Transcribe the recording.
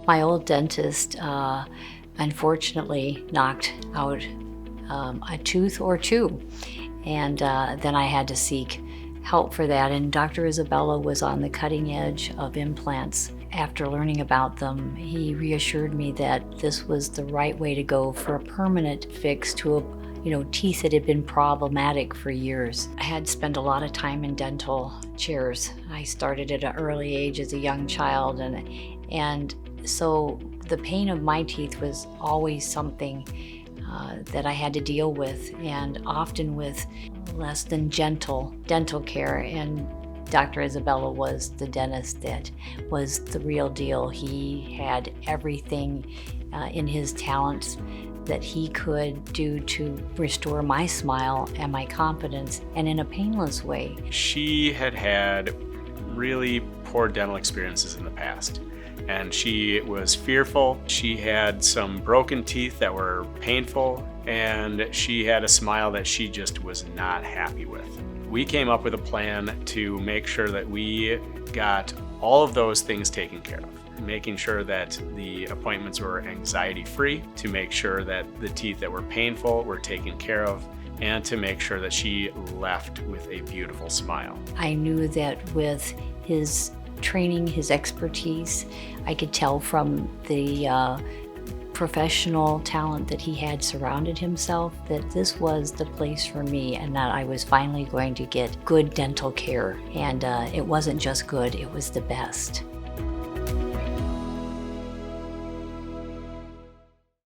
My old dentist unfortunately knocked out a tooth or two, and then I had to seek help for that. And Dr. Isabella was on the cutting edge of implants. After learning about them, he reassured me that this was the right way to go for a permanent fix to teeth that had been problematic for years. I had spent a lot of time in dental chairs. I started at an early age as a young child, and so the pain of my teeth was always something that I had to deal with, and often with less than gentle dental care. And Dr. Isabella was the dentist that was the real deal. He had everything in his talents that he could do to restore my smile and my confidence, and in a painless way. She had really poor dental experiences in the past, and she was fearful. She had some broken teeth that were painful, and she had a smile that she just was not happy with. We came up with a plan to make sure that we got all of those things taken care of, making sure that the appointments were anxiety-free, to make sure that the teeth that were painful were taken care of, and to make sure that she left with a beautiful smile. I knew that with his training, his expertise, I could tell from the professional talent that he had surrounded himself that this was the place for me, and that I was finally going to get good dental care. And it wasn't just good, it was the best.